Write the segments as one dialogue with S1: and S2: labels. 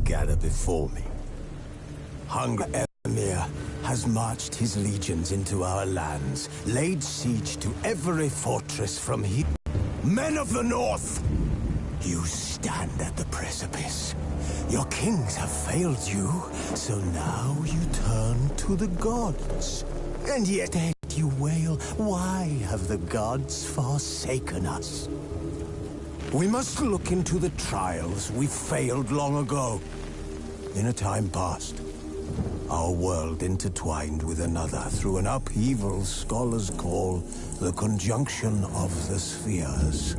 S1: gather before me. Emir has marched his legions into our lands, laid siege to every fortress from here. Men of the North! You stand at the precipice. Your kings have failed you, so now you turn to the gods. And yet you wail, why have the gods forsaken us? We must look into the trials we failed long ago. In a time past, our world intertwined with another through an upheaval scholars call the conjunction of the spheres.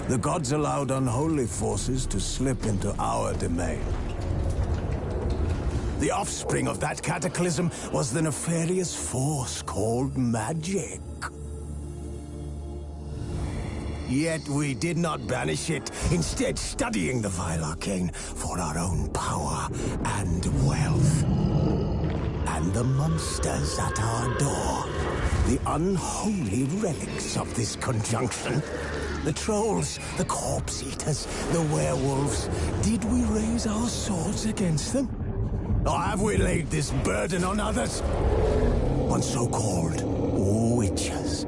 S1: The gods allowed unholy forces to slip into our domain. The offspring of that cataclysm was the nefarious force called magic. Yet we did not banish it, instead studying the vile arcane for our own power and wealth. And the monsters at our door, the unholy relics of this conjunction. The trolls, the corpse-eaters, the werewolves. Did we raise our swords against them? Or have we laid this burden on others? On so-called witches.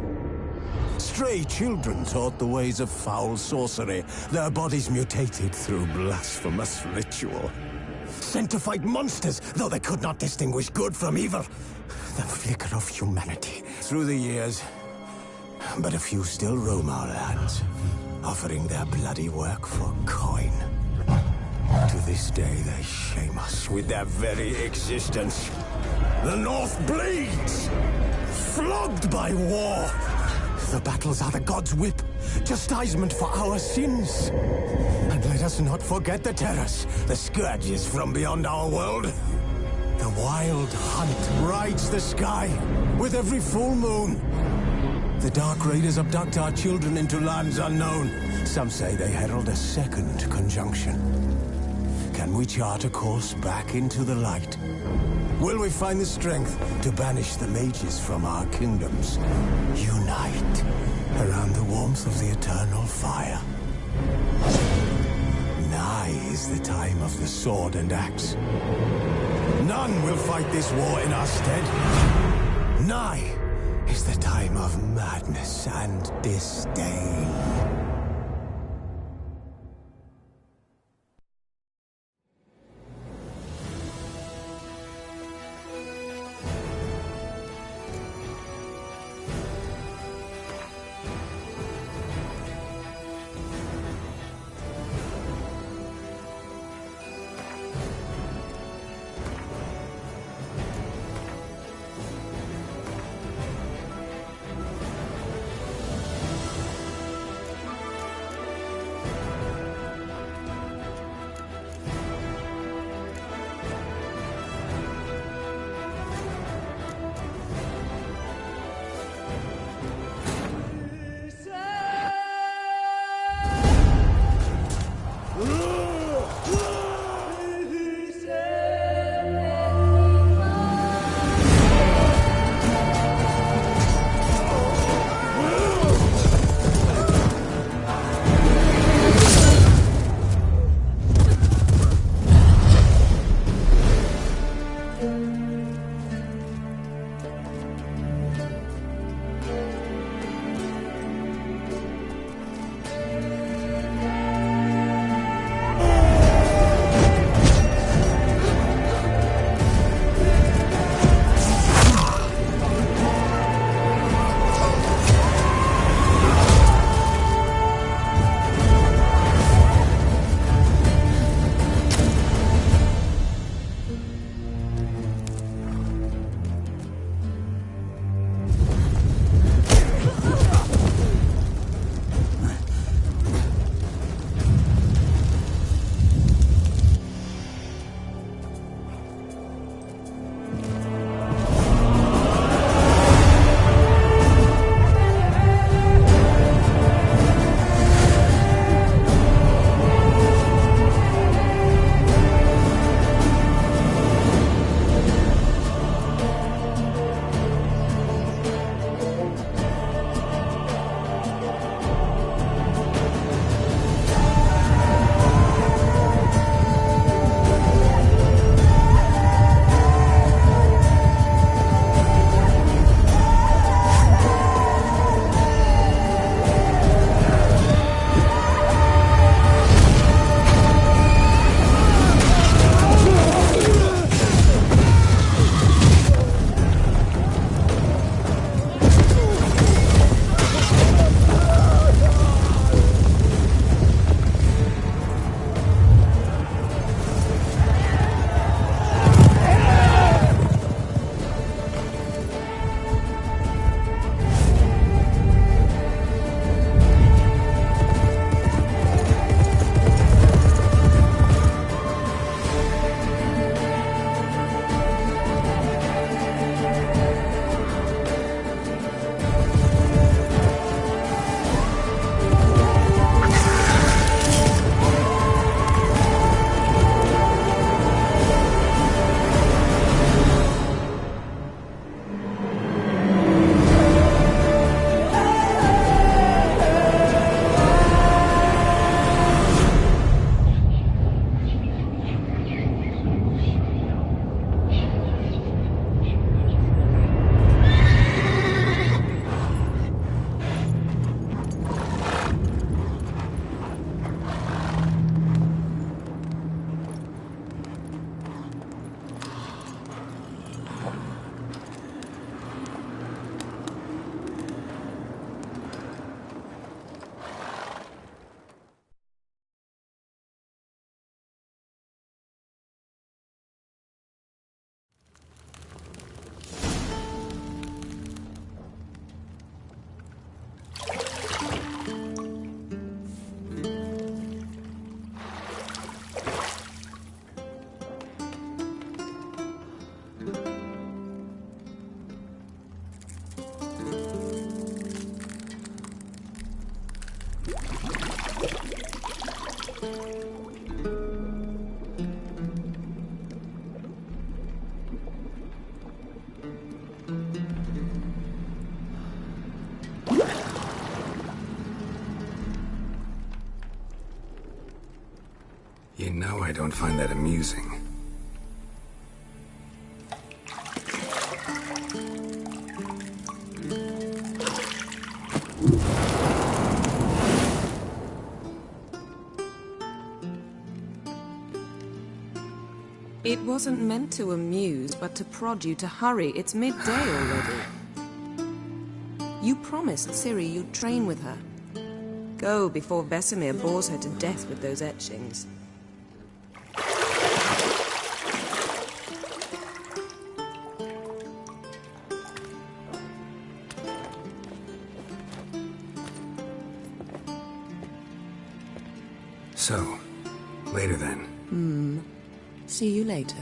S1: Stray children taught the ways of foul sorcery, their bodies mutated through blasphemous ritual. Sent to fight monsters, though they could not distinguish good from evil. The flicker of humanity through the years. But a few still roam our lands, offering their bloody work for coin. To this day, they shame us with their very existence. The North bleeds, flogged by war. The battles are the gods' whip, chastisement for our sins. And let us not forget the terrors, the scourges from beyond our world. The wild hunt rides the sky with every full moon. The Dark Raiders abduct our children into lands unknown. Some say they herald a second conjunction. Can we chart a course back into the light? Will we find the strength to banish the mages from our kingdoms? Unite around the warmth of the eternal fire. Nigh is the time of the sword and axe. None will fight this war in our stead. Nigh is the time of madness and disdain.
S2: You know I don't find that amusing.
S3: It wasn't meant to amuse, but to prod you to hurry. It's midday already. You promised Ciri you'd train with her. Go before Vesemir bores her to death with those etchings.
S2: So, later then.
S3: See you later.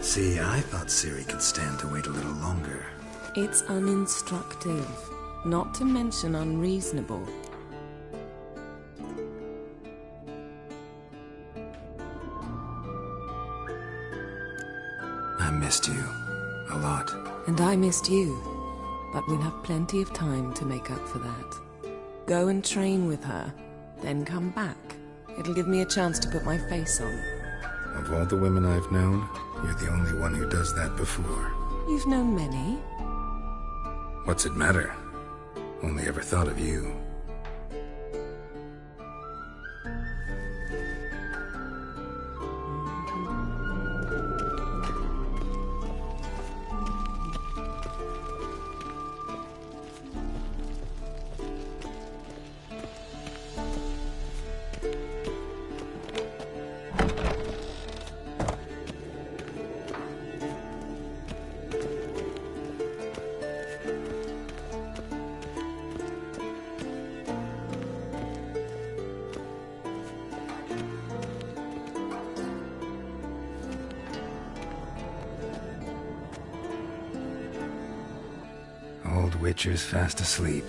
S2: See, I thought Ciri could stand to wait a little longer.
S3: It's uninstructive, not to mention unreasonable.
S2: I missed you. A lot.
S3: And I missed you. But we'll have plenty of time to make up for that. Go and train with her, then come back. It'll give me a chance to put my face on.
S2: Of all the women I've known, you're the only one who does that before.
S3: You've known many.
S2: What's it matter? Only ever thought of you. Old Witcher's fast asleep.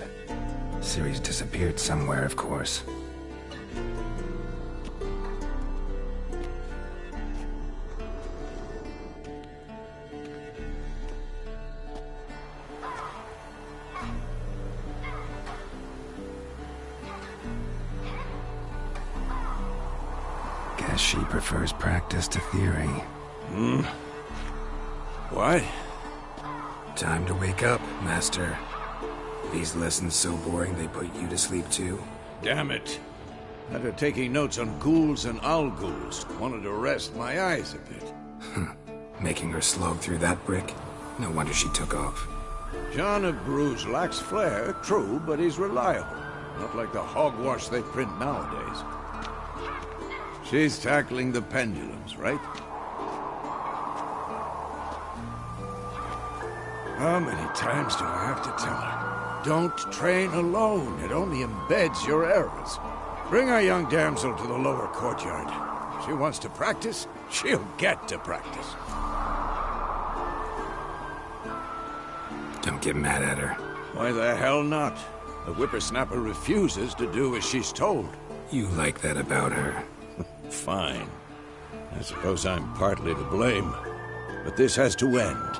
S2: Ciri's disappeared somewhere, of course. Guess she prefers practice to theory.
S4: What?
S2: Time to wake up, Master. These lessons so boring they put you to sleep too?
S4: Damn it. After taking notes on ghouls and owl-ghouls, wanted to rest my eyes a bit.
S2: Making her slog through that brick? No wonder she took off.
S4: John of Bruges lacks flair, true, but he's reliable. Not like the hogwash they print nowadays. She's tackling the pendulums, right? How many times do I have to tell her? Don't train alone. It only embeds your errors. Bring our young damsel to the lower courtyard. If she wants to practice, she'll get to practice.
S2: Don't get mad at her.
S4: Why the hell not? The whippersnapper refuses to do as she's told.
S2: You like that about her.
S4: Fine. I suppose I'm partly to blame. But this has to end.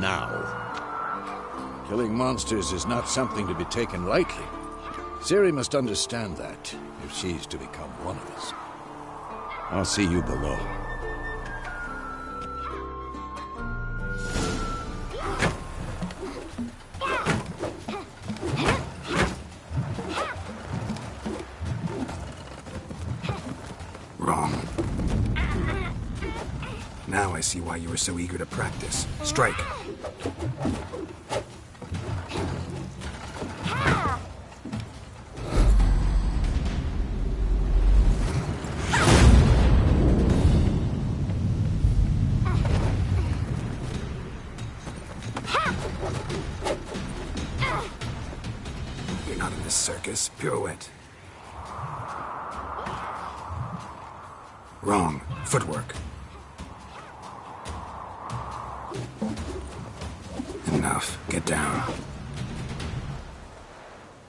S4: Now. Killing monsters is not something to be taken lightly. Ciri must understand that, if she's to become one of us. I'll see you below.
S2: Wrong. Now I see why you were so eager to practice. Strike. You're not in this circus. Pirouette. Wrong. Footwork. Enough. Get down.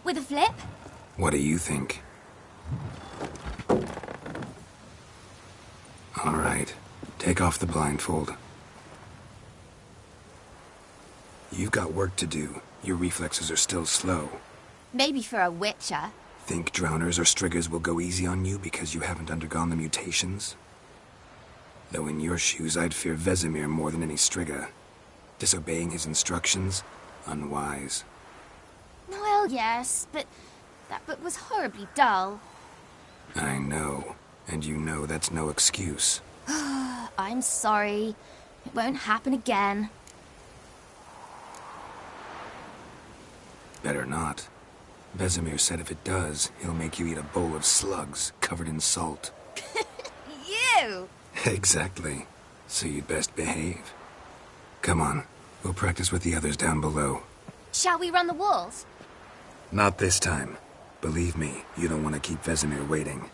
S5: With a flip?
S2: What do you think? All right. Take off the blindfold. You've got work to do. Your reflexes are still slow.
S5: Maybe for a witcher.
S2: Think drowners or striggers will go easy on you because you haven't undergone the mutations? Though in your shoes, I'd fear Vesemir more than any strigger. Disobeying his instructions? Unwise.
S5: Well, yes, but that book was horribly dull.
S2: I know. And you know that's no excuse.
S5: I'm sorry. It won't happen again.
S2: Better not. Vesemir said if it does, he'll make you eat a bowl of slugs covered in salt.
S5: You!
S2: Exactly. So you'd best behave. Come on. We'll practice with the others down below.
S5: Shall we run the walls?
S2: Not this time. Believe me, you don't want to keep Vesemir waiting.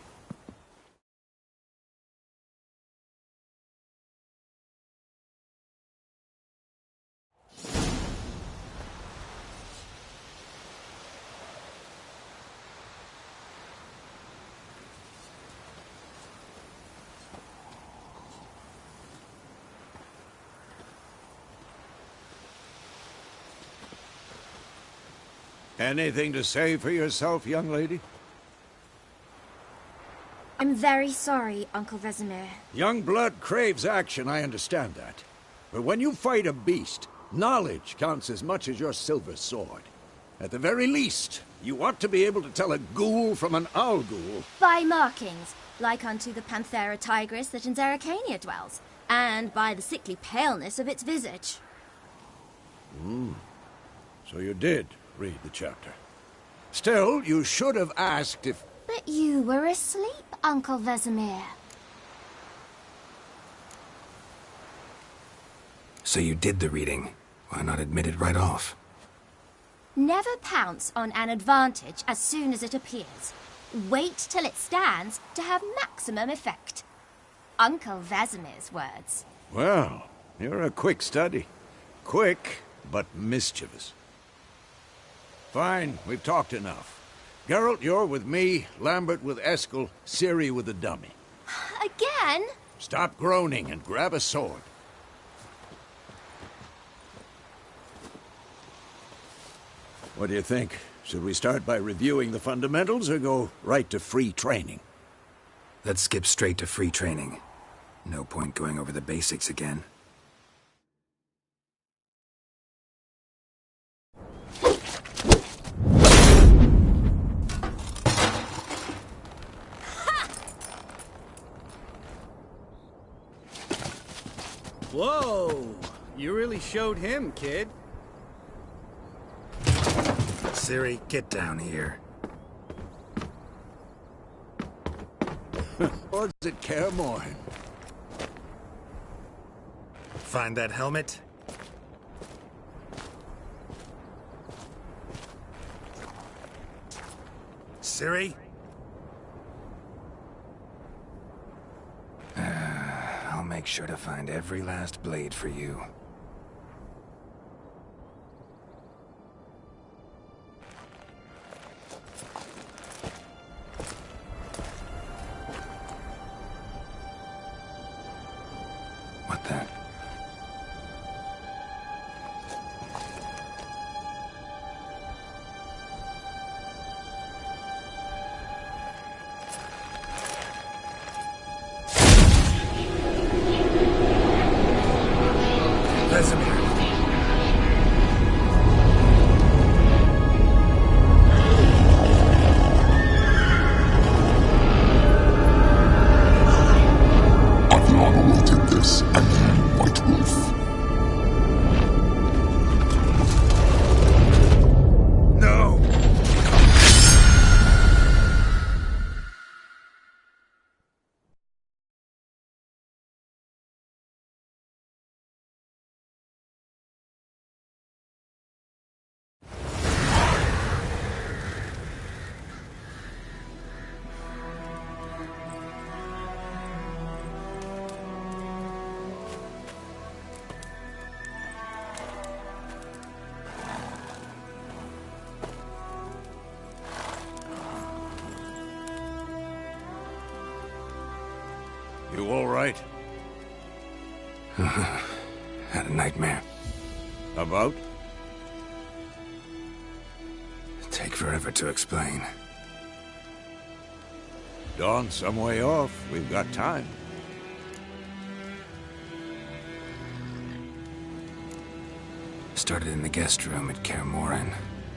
S4: Anything to say for yourself, young lady?
S5: I'm very sorry, Uncle Vesemir.
S4: Young blood craves action, I understand that. But when you fight a beast, knowledge counts as much as your silver sword. At the very least, you ought to be able to tell a ghoul from an owl ghoul.
S5: By markings, like unto the Panthera tigris that in Zerrikania dwells, and by the sickly paleness of its visage.
S4: So you did read the chapter. Still, you should have asked if...
S5: But you were asleep, Uncle Vesemir.
S2: So you did the reading. Why not admit it right off?
S5: Never pounce on an advantage as soon as it appears. Wait till it stands to have maximum effect. Uncle Vesemir's words.
S4: Well, you're a quick study. Quick, but mischievous. Fine, we've talked enough. Geralt, you're with me, Lambert with Eskel, Ciri with the dummy.
S5: Again?
S4: Stop groaning and grab a sword. What do you think? Should we start by reviewing the fundamentals or go right to free training?
S2: Let's skip straight to free training. No point going over the basics again.
S6: Whoa! You really showed him, kid.
S2: Ciri, get down here.
S4: Or does it care more?
S2: Find that helmet? Ciri? I'll make sure to find every last blade for you.
S4: You all right?
S2: Had a nightmare.
S4: About?
S2: Take forever to explain.
S4: Dawn's some way off. We've got time.
S2: Started in the guest room at Kaer Morhen.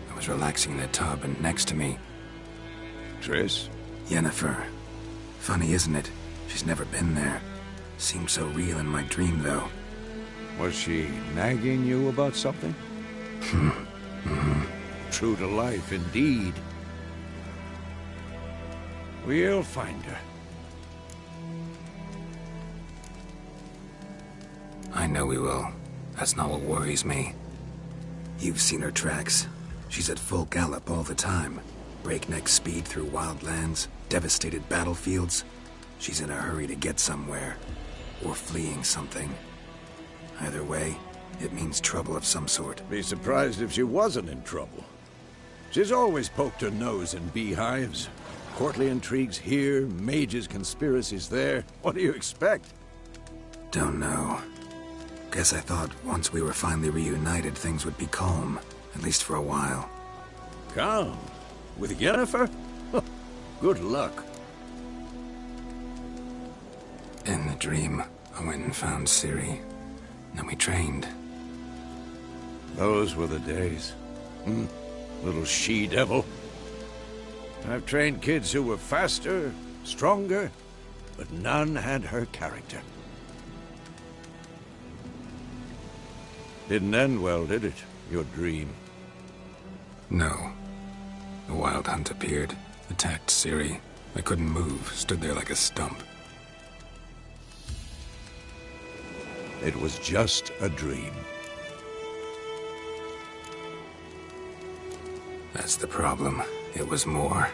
S2: I was relaxing in a tub, and next to me,
S4: Triss?
S2: Yennefer. Funny, isn't it? She's never been there. Seemed so real in my dream, though.
S4: Was she nagging you about something? True to life, indeed. We'll find her.
S2: I know we will. That's not what worries me. You've seen her tracks. She's at full gallop all the time. Breakneck speed through wildlands, devastated battlefields. She's in a hurry to get somewhere. Or fleeing something. Either way, it means trouble of some sort.
S4: Be surprised if she wasn't in trouble. She's always poked her nose in beehives. Courtly intrigues here, mages' conspiracies there. What do you expect?
S2: Don't know. Guess I thought once we were finally reunited, things would be calm. At least for a while.
S4: Calm? With Yennefer? Good luck.
S2: In the dream, I went and found Ciri. Then we trained.
S4: Those were the days. Little she-devil. I've trained kids who were faster, stronger, but none had her character. Didn't end well, did it? Your dream?
S2: No. The Wild Hunt appeared, attacked Ciri. I couldn't move, stood there like a stump.
S4: It was just a dream.
S2: That's the problem. It was more.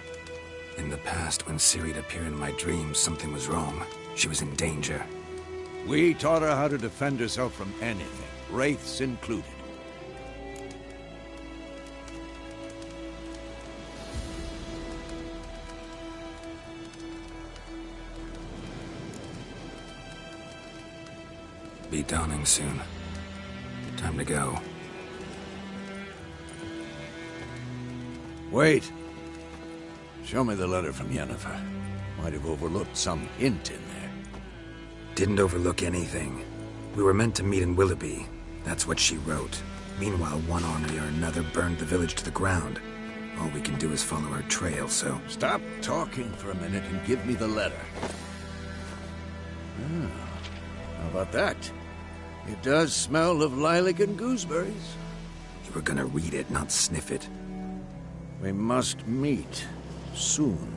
S2: In the past, when Ciri'd appear in my dreams, something was wrong. She was in danger.
S4: We taught her how to defend herself from anything, wraiths included.
S2: Be dawning soon. Time to go.
S4: Wait. Show me the letter from Yennefer. Might have overlooked some hint in there.
S2: Didn't overlook anything. We were meant to meet in Willoughby. That's what she wrote. Meanwhile, one army or another burned the village to the ground. All we can do is follow her trail, so...
S4: Stop talking for a minute and give me the letter. How about that? It does smell of lilac and gooseberries.
S2: You were gonna read it, not sniff it.
S4: We must meet. Soon.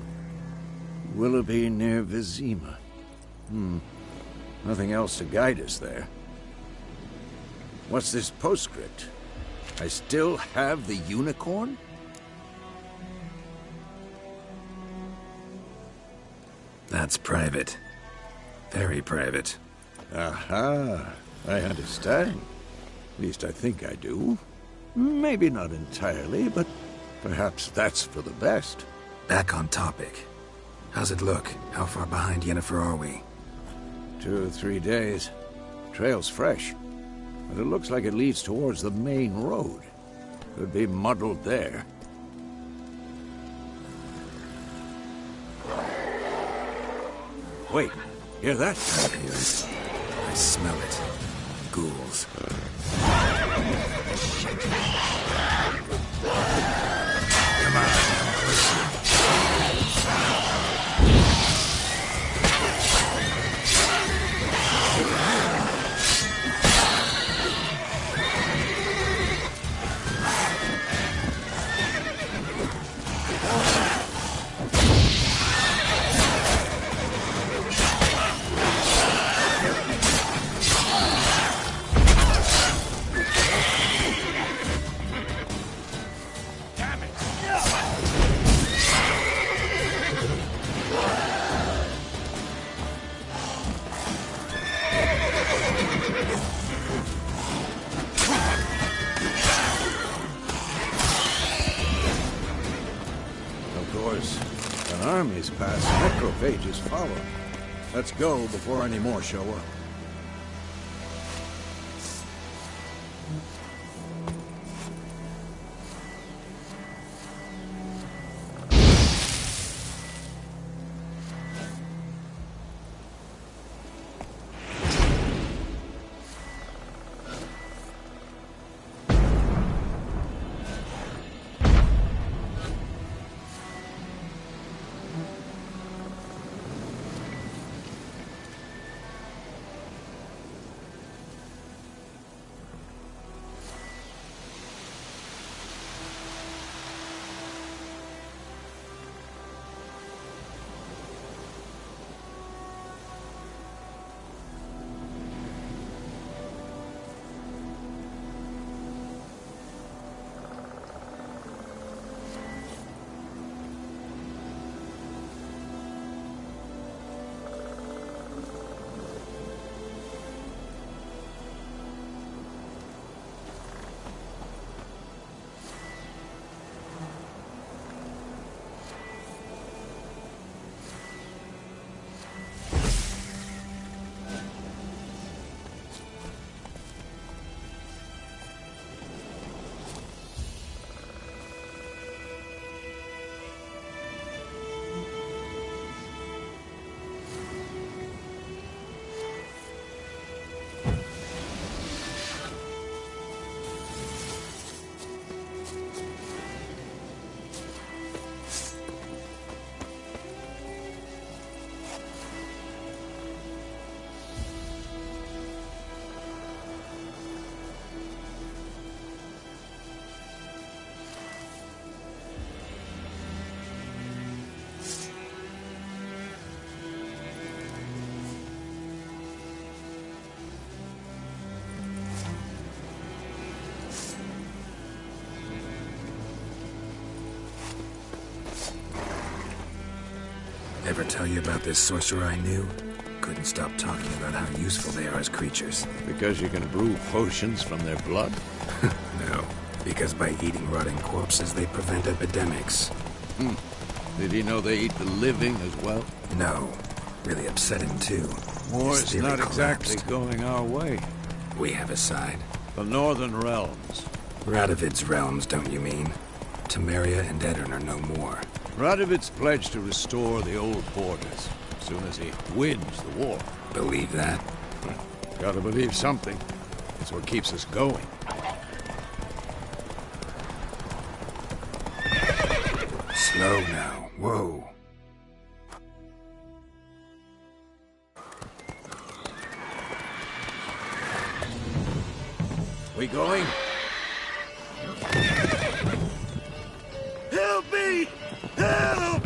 S4: Willoughby near Vizima. Nothing else to guide us there. What's this postscript? I still have the unicorn?
S2: That's private. Very private.
S4: Aha. I understand. At least I think I do. Maybe not entirely, but perhaps that's for the best.
S2: Back on topic. How's it look? How far behind Yennefer are we?
S4: 2 or 3 days. Trail's fresh, but it looks like it leads towards the main road. Could be muddled there. Wait, hear that?
S2: I hear it. I smell it. Ghouls. Come on.
S4: Armies pass, necrophages follow. Let's go before any more show up.
S2: Ever tell you about this sorcerer I knew? Couldn't stop talking about how useful they are as creatures.
S4: Because you can brew potions from their blood?
S2: No, because by eating rotting corpses, they prevent epidemics.
S4: Did he know they eat the living as well?
S2: No. Really upset him, too.
S4: War's
S2: His theory
S4: not exactly
S2: collapsed.
S4: going our way.
S2: We have a side.
S4: The Northern Realms.
S2: Radovid's realms, don't you mean? Temeria and Edirn are no more.
S4: Radovid's pledged to restore the old borders as soon as he wins the war.
S2: Believe that?
S4: Gotta believe something. It's what keeps us going.
S2: Slow now. Whoa.
S4: We going? Help me! Help!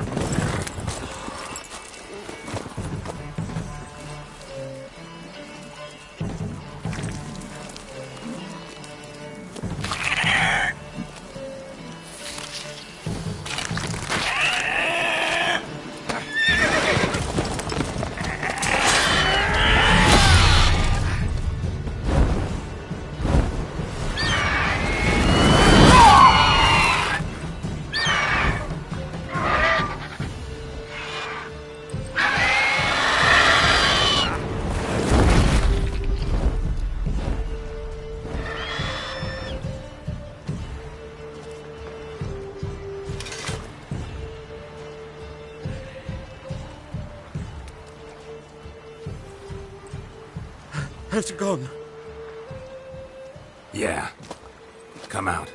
S6: Has it gone?
S2: Yeah. Come out.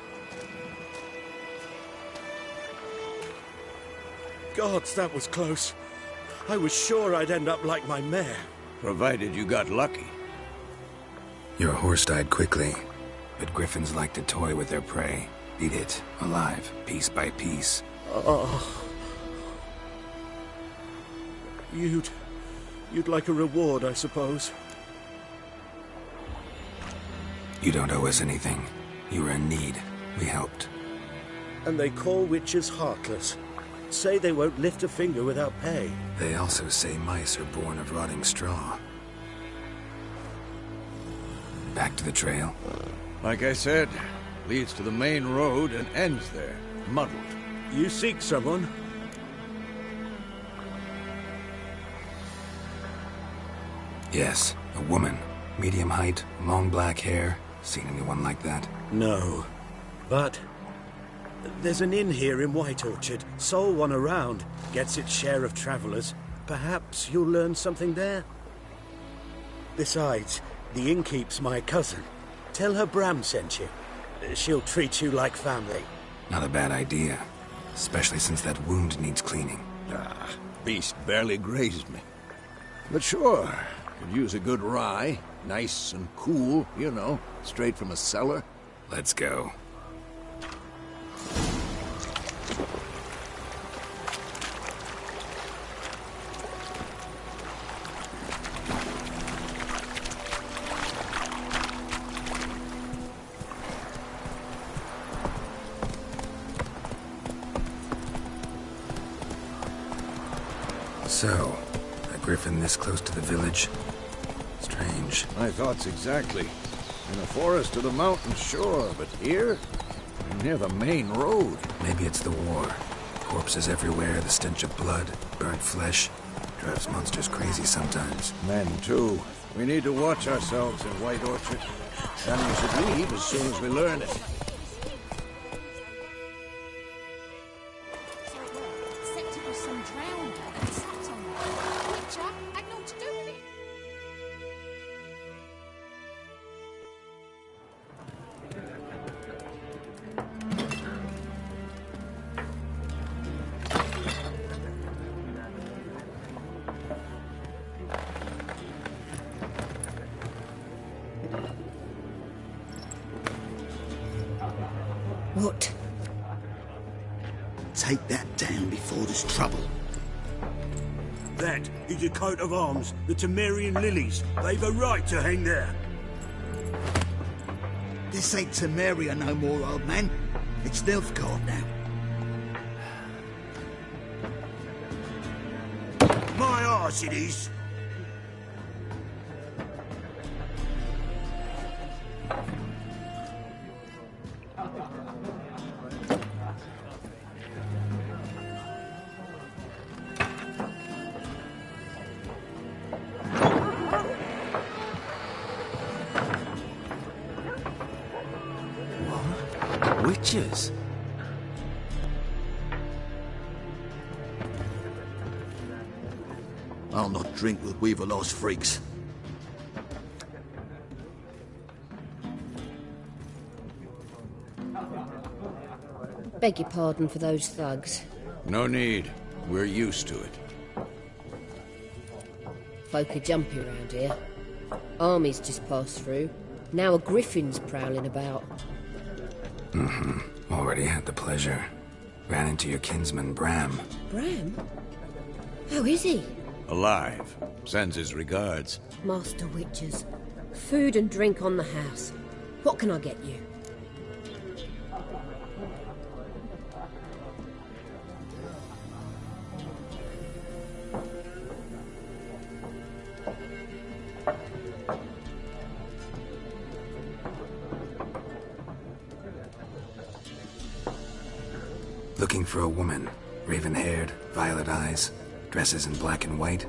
S6: Gods, that was close. I was sure I'd end up like my mare.
S4: Provided you got lucky.
S2: Your horse died quickly, but griffins like to toy with their prey. Eat it, alive, piece by piece.
S6: Oh. You'd like a reward, I suppose.
S2: You don't owe us anything. You were in need. We helped.
S6: And they call witches heartless. Say they won't lift a finger without pay.
S2: They also say mice are born of rotting straw. Back to the trail.
S4: Like I said, leads to the main road and ends there, muddled.
S6: You seek someone?
S2: Yes, a woman. Medium height, long black hair. Seen anyone like that?
S6: No. But there's an inn here in White Orchard. Sole one around. Gets its share of travelers. Perhaps you'll learn something there? Besides, the innkeep's my cousin. Tell her Bram sent you. She'll treat you like family.
S2: Not a bad idea. Especially since that wound needs cleaning.
S4: Ah, beast barely grazed me. But sure, could use a good rye. Nice and cool, you know, straight from a cellar.
S2: Let's go. So, a griffin this close to the village? Strange.
S4: My thoughts exactly. In a forest to the mountain, sure, but here? Near the main road.
S2: Maybe it's the war. Corpses everywhere, the stench of blood, burnt flesh. Drives monsters crazy sometimes.
S4: Men, too. We need to watch ourselves in White Orchard. And we should leave as soon as we learn it.
S3: What?
S7: Take that down before there's trouble.
S6: That is a coat of arms, the Temerian lilies. They've a right to hang there.
S7: This ain't Temeria no more, old man. It's Nilfgaard now.
S6: My arse it is.
S2: Witches?
S7: I'll not drink with Weaverlost freaks.
S8: Beg your pardon for those thugs.
S4: No need. We're used to it.
S8: Folk are jumpy around here. Armies just passed through. Now a griffin's prowling about.
S2: Already had the pleasure. Ran into your kinsman, Bram.
S8: Bram? How is he?
S4: Alive. Sends his regards.
S8: Master Witches. Food and drink on the house. What can I get you?
S2: Looking for a woman. Raven-haired, violet eyes, dresses in black and white.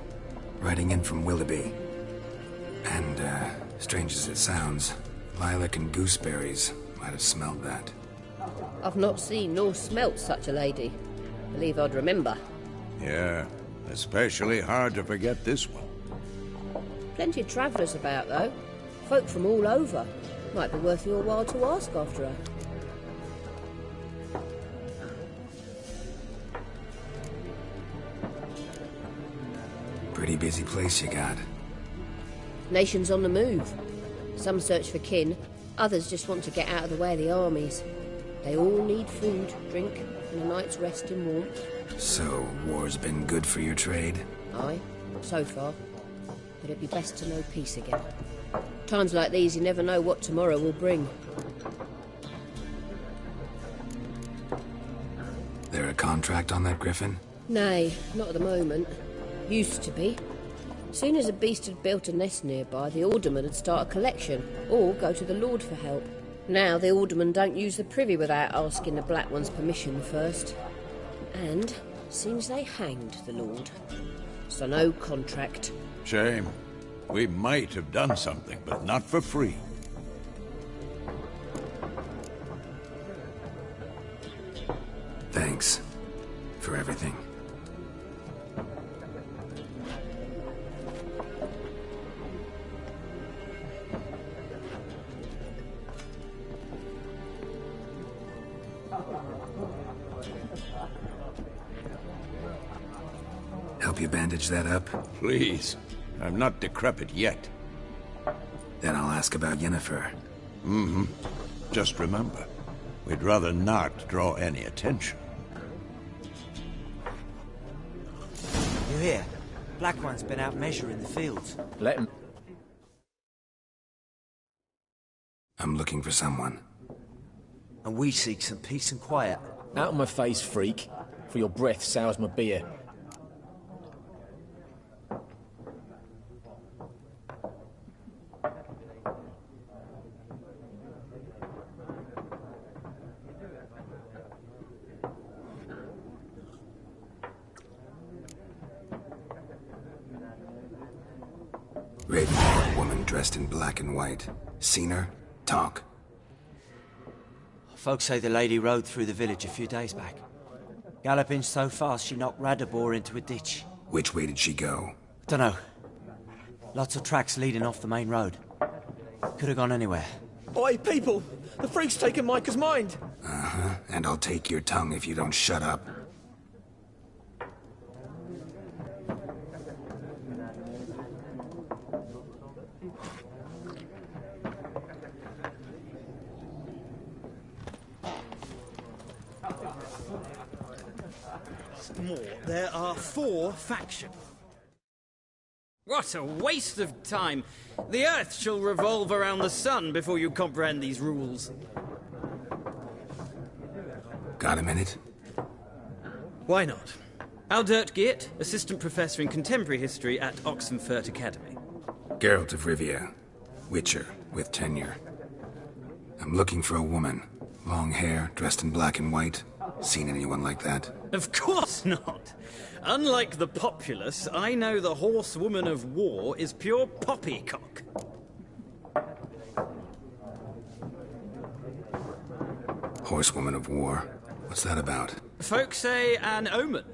S2: Riding in from Willoughby. And, strange as it sounds, lilac and gooseberries might have smelled that.
S8: I've not seen nor smelt such a lady. Believe I'd remember.
S4: Yeah, especially hard to forget this one.
S8: Plenty of travellers about, though. Folk from all over. Might be worth your while to ask after her.
S2: Pretty busy place you got.
S8: Nations on the move. Some search for kin, others just want to get out of the way of the armies. They all need food, drink, and a night's rest in warmth.
S2: So, war's been good for your trade?
S8: Aye, so far. But it'd be best to know peace again. Times like these, you never know what tomorrow will bring.
S2: There a contract on that griffin?
S8: Nay, not at the moment. Used to be. Soon as a beast had built a nest nearby, the alderman would start a collection, or go to the Lord for help. Now the aldermen don't use the privy without asking the Black One's permission first. And seems they hanged the Lord. So no contract.
S4: Shame. We might have done something, but not for free.
S2: Thanks for everything. Help you bandage that up?
S4: Please. I'm not decrepit yet.
S2: Then I'll ask about Yennefer.
S4: Mm-hmm. Just remember, we'd rather not draw any attention.
S9: You hear? Black One's been out measuring the fields.
S10: Let him...
S2: I'm looking for someone.
S9: And we seek some peace and quiet.
S10: Out of my face, freak. For your breath sours my beer.
S2: Ravenheart woman dressed in black and white. Seen her? Talk.
S9: Folks say the lady rode through the village a few days back. Galloping so fast she knocked Radabor into a ditch.
S2: Which way did she go?
S9: Dunno. Lots of tracks leading off the main road. Could have gone anywhere.
S10: Oi, people! The freak's taken Micah's mind!
S2: Uh-huh. And I'll take your tongue if you don't shut up.
S11: More. There are 4 factions. What a waste of time! The Earth shall revolve around the sun before you comprehend these rules.
S2: Got a minute?
S11: Why not? Aldert Geert, Assistant Professor in Contemporary History at Oxenfurt Academy.
S2: Geralt of Rivia. Witcher, with tenure. I'm looking for a woman. Long hair, dressed in black and white. Seen anyone like that?
S11: Of course not! Unlike the populace, I know the horsewoman of war is pure poppycock.
S2: Horsewoman of war? What's that about?
S11: Folk say an omen.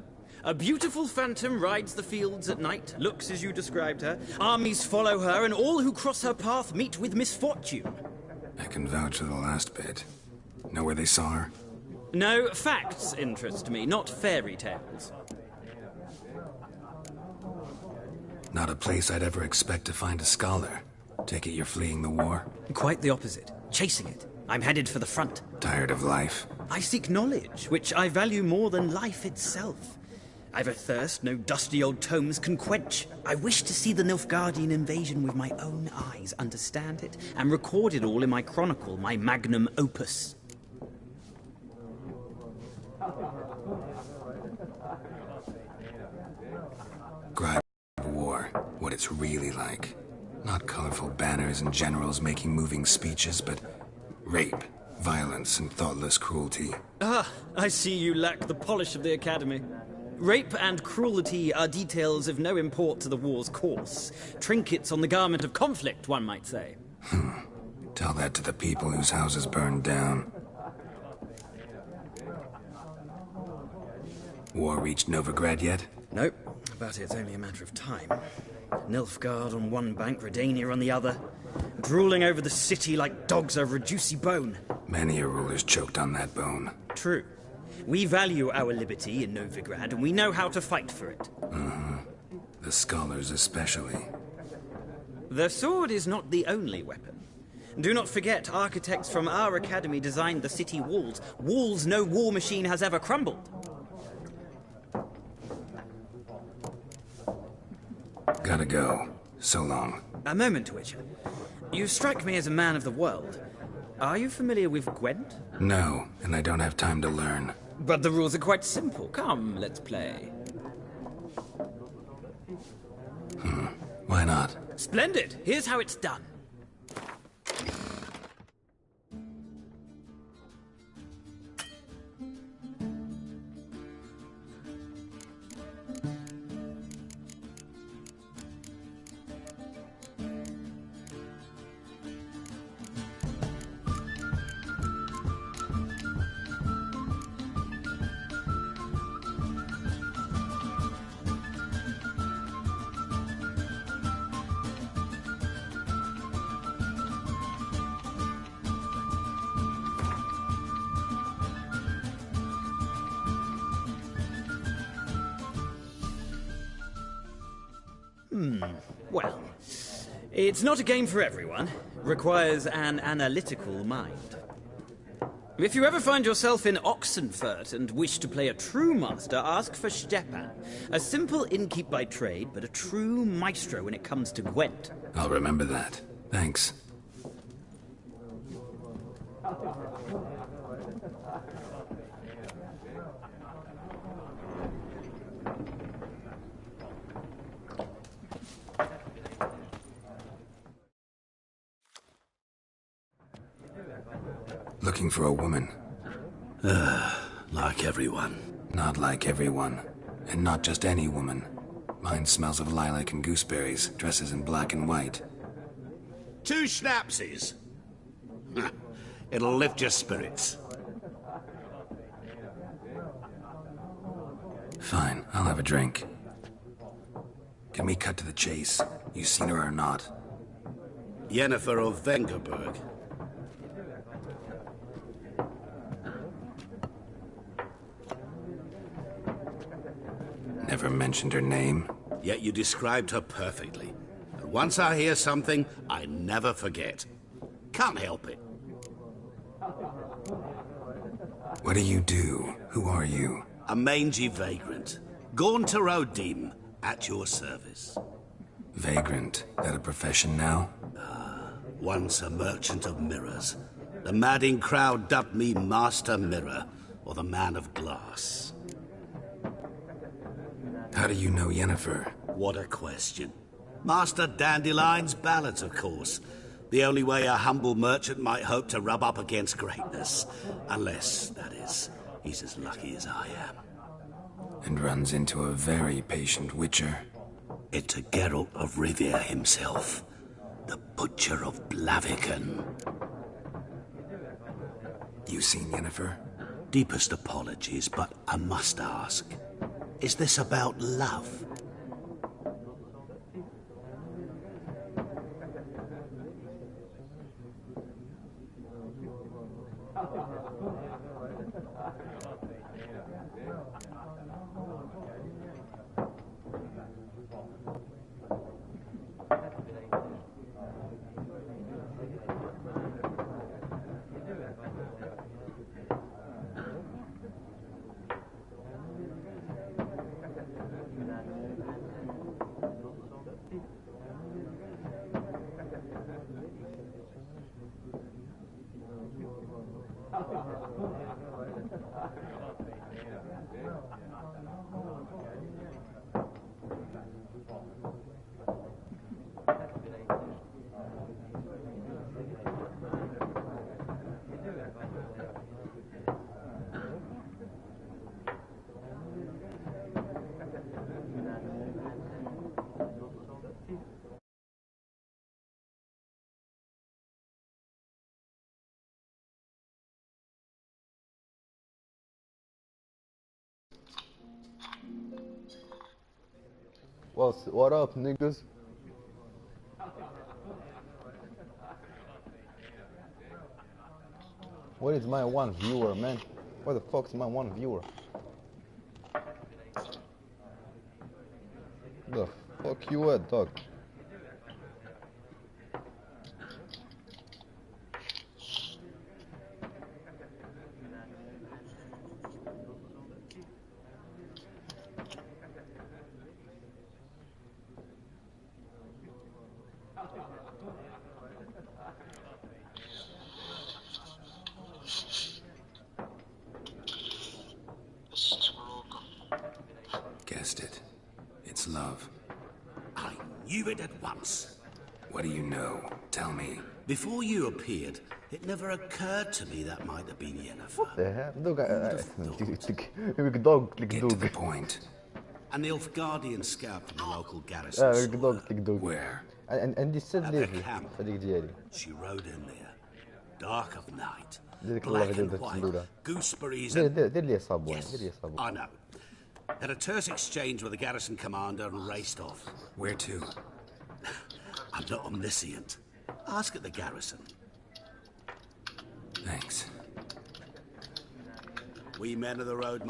S11: A beautiful phantom rides the fields at night, looks as you described her. Armies follow her, and all who cross her path meet with misfortune.
S2: I can vouch for the last bit. Know where they saw her?
S11: No, facts interest me, not fairy tales.
S2: Not a place I'd ever expect to find a scholar. Take it you're fleeing the war?
S11: Quite the opposite. Chasing it. I'm headed for the front.
S2: Tired of life?
S11: I seek knowledge, which I value more than life itself. I've a thirst no dusty old tomes can quench. I wish to see the Nilfgaardian invasion with my own eyes, understand it, and record it all in my chronicle, my magnum opus.
S2: Gripe of war, what it's really like. Not colorful banners and generals making moving speeches, but rape, violence, and thoughtless cruelty.
S11: Ah, I see you lack the polish of the Academy. Rape and cruelty are details of no import to the war's course. Trinkets on the garment of conflict, one might say.
S2: Tell that to the people whose houses burned down. War reached Novigrad yet?
S11: Nope, but it's only a matter of time. Nilfgaard on one bank, Redania on the other. Drooling over the city like dogs over a juicy bone.
S2: Many a ruler's choked on that bone.
S11: True. We value our liberty in Novigrad, and we know how to fight for it.
S2: The scholars especially.
S11: The sword is not the only weapon. Do not forget, architects from our academy designed the city walls. Walls no war machine has ever crumbled.
S2: Gotta go. So long.
S11: A moment, Witcher. You strike me as a man of the world. Are you familiar with Gwent?
S2: No, and I don't have time to learn.
S11: But the rules are quite simple. Come, let's play.
S2: Why not?
S11: Splendid! Here's how it's done. Well, it's not a game for everyone. Requires an analytical mind. If you ever find yourself in Oxenfurt and wish to play a true master, ask for Stepan. A simple innkeep by trade, but a true maestro when it comes to Gwent.
S2: I'll remember that. Thanks. Looking for a woman.
S1: Like everyone.
S2: Not like everyone. And not just any woman. Mine smells of lilac and gooseberries, dresses in black and white.
S12: 2 schnapsies. It'll lift your spirits.
S2: Fine, I'll have a drink. Can we cut to the chase? You seen her or not?
S12: Yennefer of Vengerberg.
S2: Never mentioned her name.
S12: Yet you described her perfectly. And once I hear something, I never forget. Can't help it.
S2: What do you do? Who are you?
S12: A mangy vagrant. Gaunter O'Dim, at your service.
S2: Vagrant? That a profession now?
S12: Once a merchant of mirrors. The madding crowd dubbed me Master Mirror, or the Man of Glass.
S2: How do you know Yennefer?
S12: What a question. Master Dandelion's ballads, of course. The only way a humble merchant might hope to rub up against greatness. Unless, that is, he's as lucky as I am.
S2: And runs into a very patient witcher.
S12: Into Geralt of Rivia himself. The Butcher of Blaviken.
S2: You seen Yennefer?
S12: Deepest apologies, but I must ask. Is this about love?
S13: What up, niggas? Where is my one viewer, man? Where the fuck's my one viewer? The fuck you at, dog?
S2: Guessed it. It's love.
S12: I knew it at once.
S2: What do you know? Tell me.
S12: Before you appeared, it never occurred to me that might have been Yennefer.
S13: What the hell? Dog,
S2: Get to the point.
S12: A Nilfgaardian scout from the local garrison.
S2: Where?
S13: And this said
S12: at the camp. She rode in there. Dark of night. Black and white. Gooseberries and... Yes, I know. Had a terse exchange with the garrison commander and raced off.
S2: Where to?
S12: I'm not omniscient. Ask at the garrison.
S2: Thanks.
S12: We men of the road...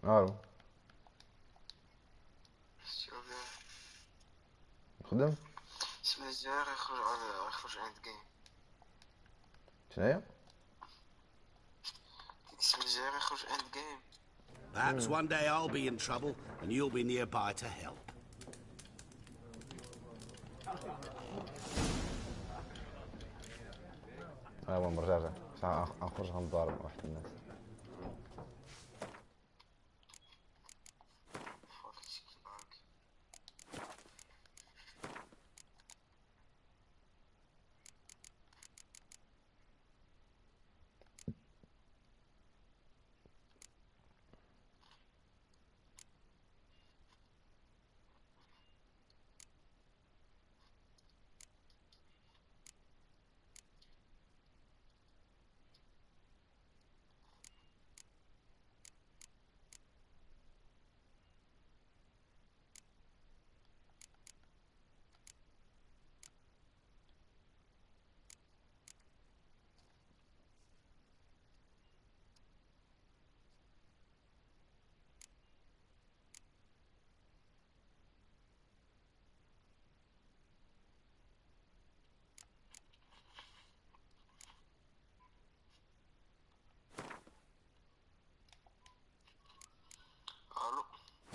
S13: عارف خدم
S14: اسم الزهر يخرج عند جيم.
S13: شناهي؟
S14: اسم الزهر يخرج عند جيم.
S12: Perhaps one day I'll be in trouble and you'll be nearby to help.
S13: ايوا مرجع ساعة نخرج غنضارب واحد الناس.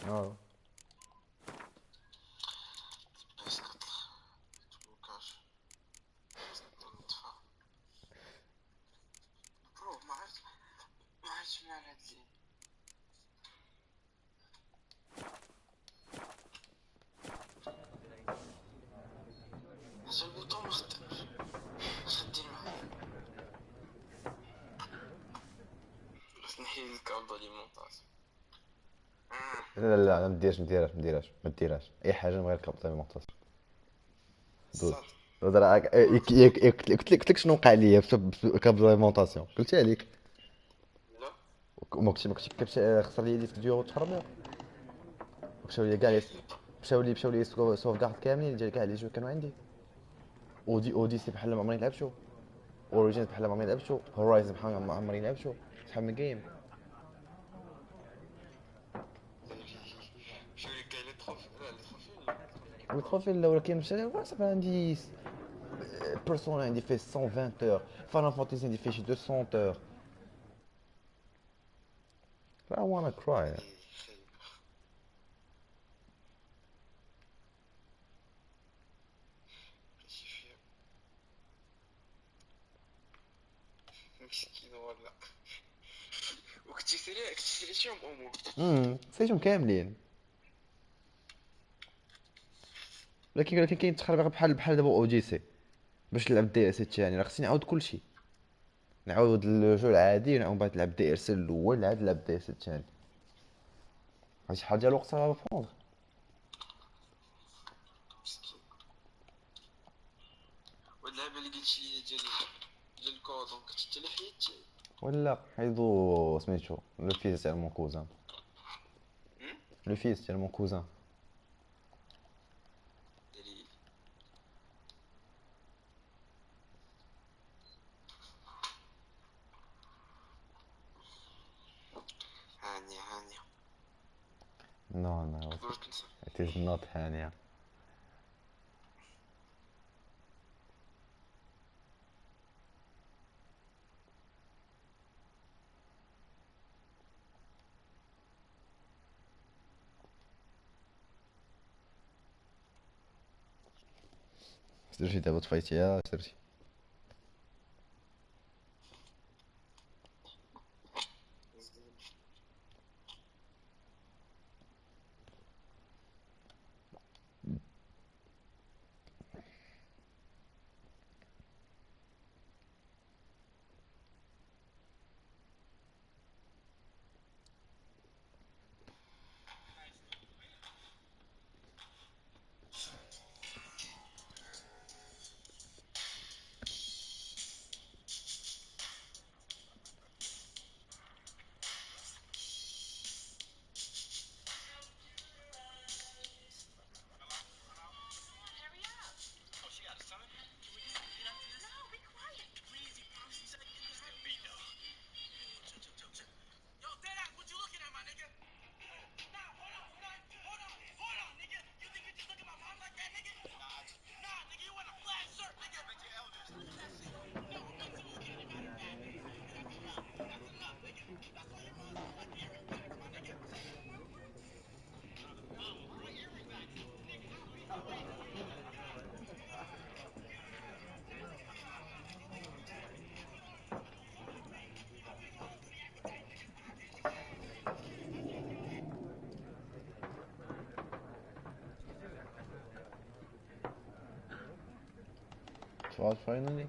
S14: الو
S13: لا لا لا ما ديرهاش اي حاجه من غير كابطه مختصر قلت لك شنو وقع لي في كابليمونطاسيون قلتها لك ما كنتش كتبت خسر لي ديسك ديور تخربيق مشاو لي كاع مشاو لي سوف كارد كاملين ديال كاع لي جو كانوا عندي اوديسي بحال ما عمري لعبتو اوريجينز بحال ما عمري لعبتو هورايزن بحال ما عمري لعبتو شحال من جيم التروفي الاول كاين مشى صافي عندي بيرسونا عندي فيه 120 اور فاينل فانتسي عندي فيه شي 200 اور I wanna cry
S14: مسكين والله. وكنتي سيريتيهم
S13: سيتهم كاملين ولكن كاين تخربيق بحال دابا اوديسي باش نلعب دي اس الثاني راه خصني نعاود كلشي نعاود الجو العادي ونعاود بعد نلعب دي اس الاول عاد نلعب دي اس الثاني هاد شحال ديال الوقت راه بونض
S14: واللعبه اللي قلتي ديال الكودون كنت انت اللي حيدتي
S13: ولا حيدو سميتو لو فيس ديال مون كوزان لو فيس ديال مون كوزان
S14: هانية
S13: No, it is not Hania. درتي دابا طفيتيها درتي God, finally.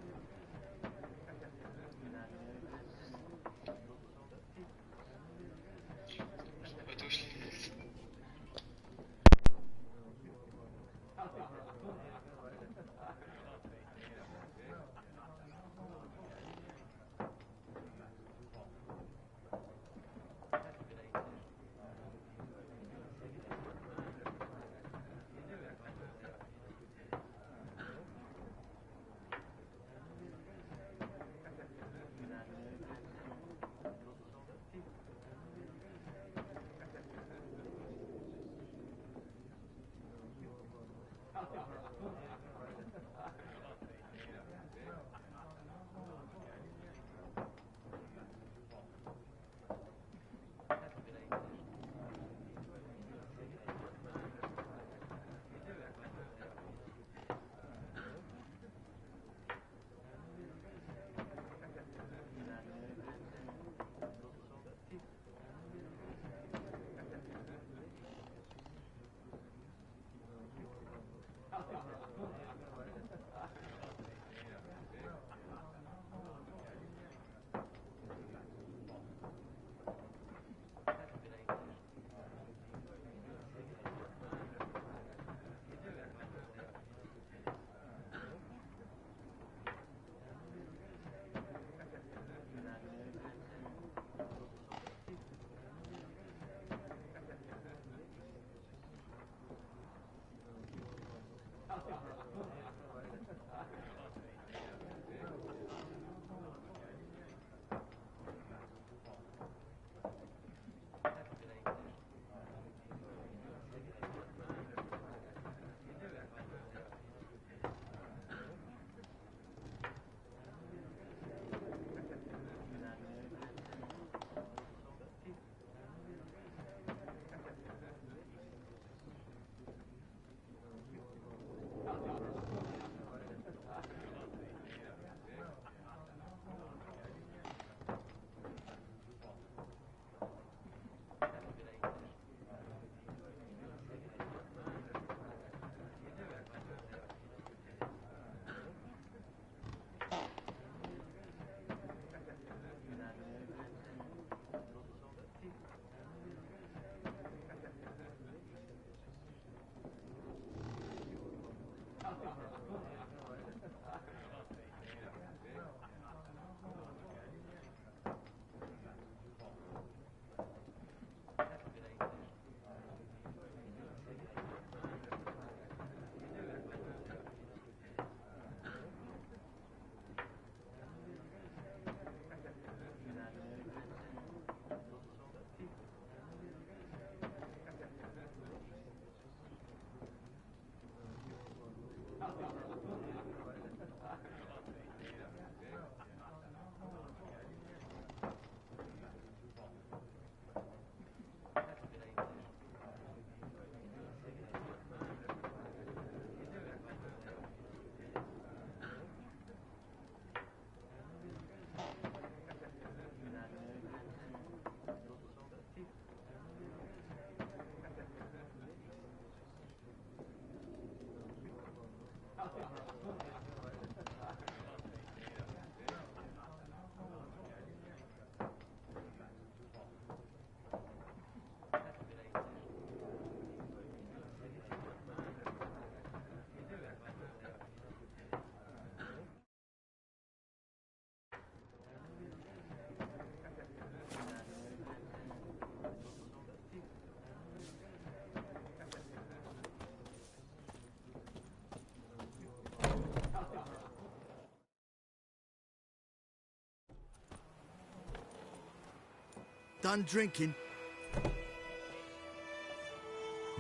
S7: Done drinking?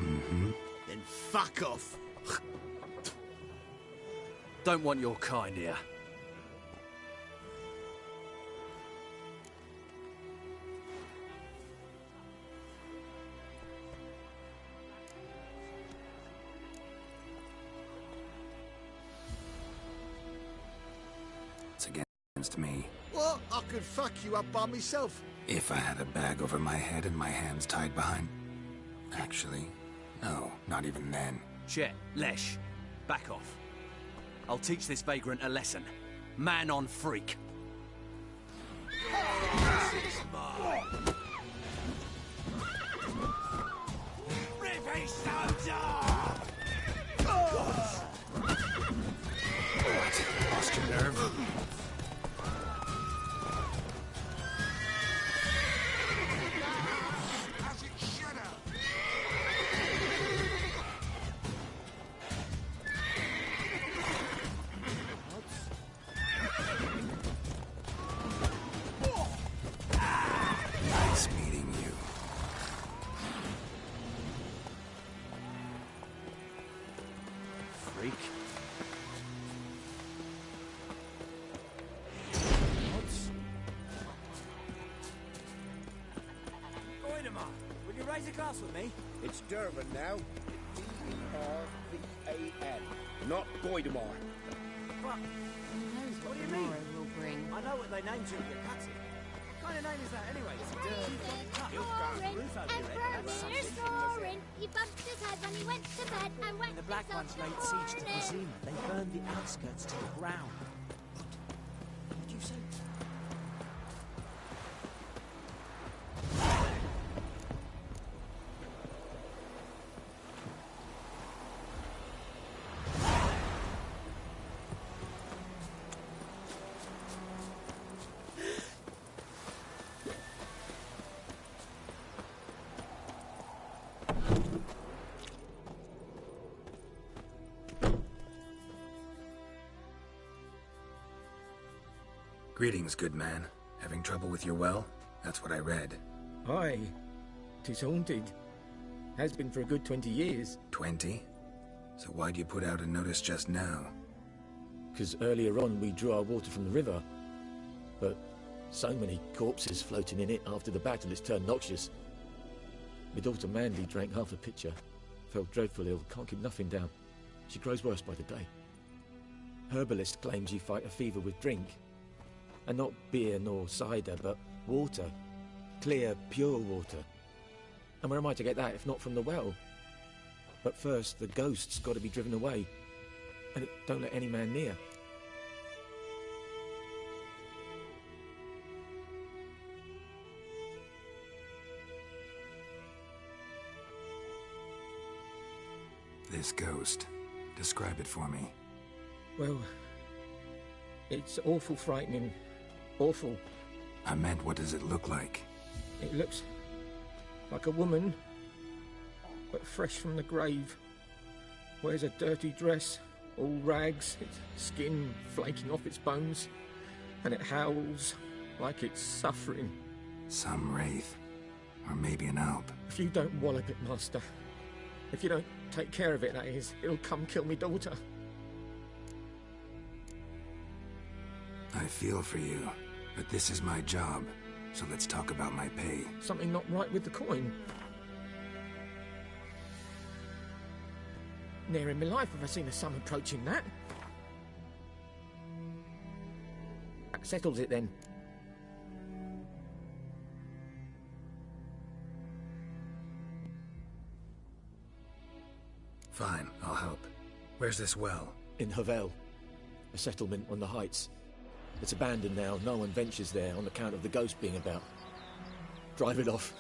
S2: Mm-hmm.
S7: Then fuck off.
S15: Don't want your kind here.
S2: It's against me.
S7: What? I could fuck you up by myself.
S2: If I had a bag over my head and my hands tied behind... Actually, no, not even then.
S15: Chet, Lesh, back off. I'll teach this vagrant a lesson. Man on freak.
S12: Ribby soldier!
S2: What? Lost your nerve? Nice meeting you.
S15: Freak.
S9: Goidemar, will you raise a glass with me?
S16: It's Durban now. D-E-R-V-A-N. Not Goidemar.
S9: What? What do you mean?
S5: Will bring.
S9: I know what they named you when you cut it. What kind of name is that anyway?
S5: Soaring. He bumped his head when he went to bed and went
S9: The Black Ones laid siege to Vizima. They burned the outskirts to the ground. What did you say?
S2: Greetings, good man. Having trouble with your well? That's what I read.
S10: Aye. 'Tis haunted. Has been for a good 20 years.
S2: 20? So why'd you put out a notice just now?
S10: 'Cause earlier on we drew our water from the river. But so many corpses floating in it after the battle it's turned noxious. My daughter Mandy drank half a pitcher. Felt dreadful ill, can't keep nothing down. She grows worse by the day. Herbalist claims you fight a fever with drink. And not beer nor cider, but water. Clear, pure water. And where am I to get that if not from the well? But first, the ghost's got to be driven away. And don't let any man near.
S2: This ghost. Describe it for me.
S10: Well, it's awful frightening. Awful.
S2: I meant, what does it look like?
S10: It looks like a woman, but fresh from the grave. Wears a dirty dress, all rags, its skin flaking off its bones, and it howls like it's suffering.
S2: Some wraith. Or maybe an alp.
S10: If you don't wallop it, Master, if you don't take care of it, that is, it'll come kill me daughter.
S2: I feel for you, but this is my job, so let's talk about my pay.
S10: Something not right with the coin. Ne'er in my life have I seen a sum approaching that. That settles it then.
S2: Fine, I'll help. Where's this well?
S10: In Havel, a settlement on the heights. It's abandoned now. No one ventures there on account of the ghost being about. Drive it off.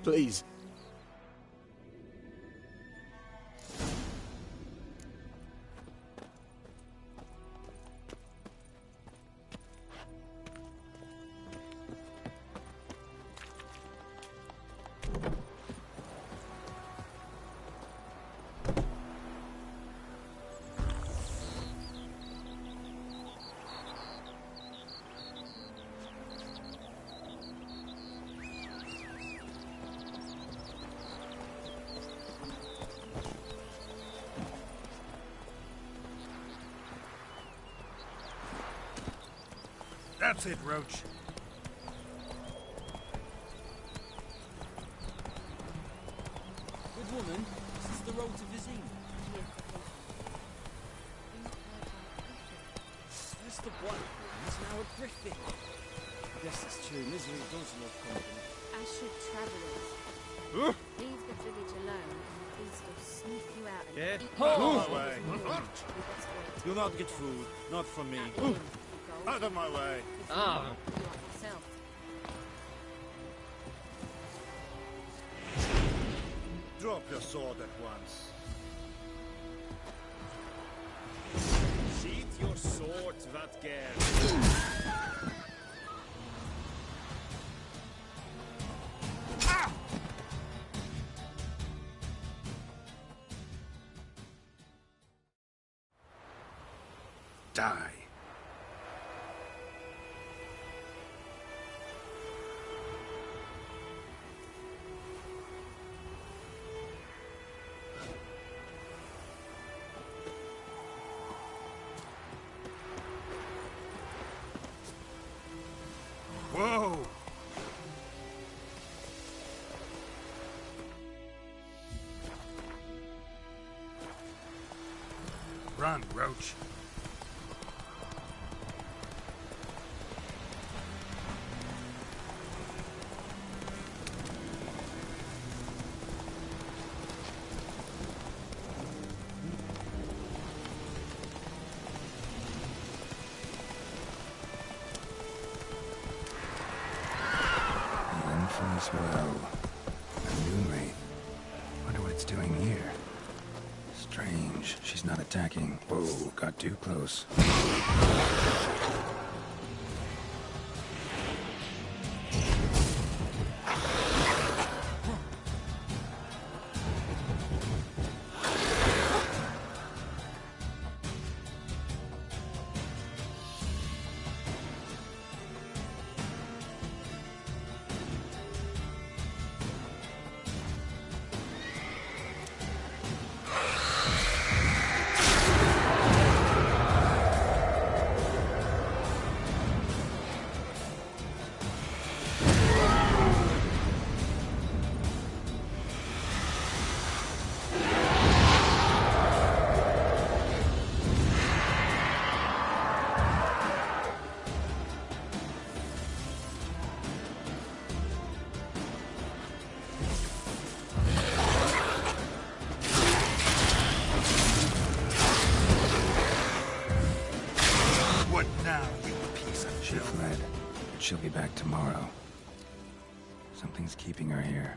S10: Please.
S4: That's it, Roach.
S11: Good woman, this is the road to Vizima. That's the one. He's now at Griffin. I guess that's true. Misery does love company.
S8: As should travellers. Leave the village alone and
S17: Get out of my way. You'll not get food. Not from me. Out of my way.
S8: Ah.
S17: Drop your sword at once. Sheath your sword, Vatger.
S2: Die. Whoa! Run, Roach. Infamous well. A new wraith. Wonder what it's doing here. Strange. She's not attacking. Whoa, got too close. She fled, but she'll be back tomorrow. Something's keeping her here.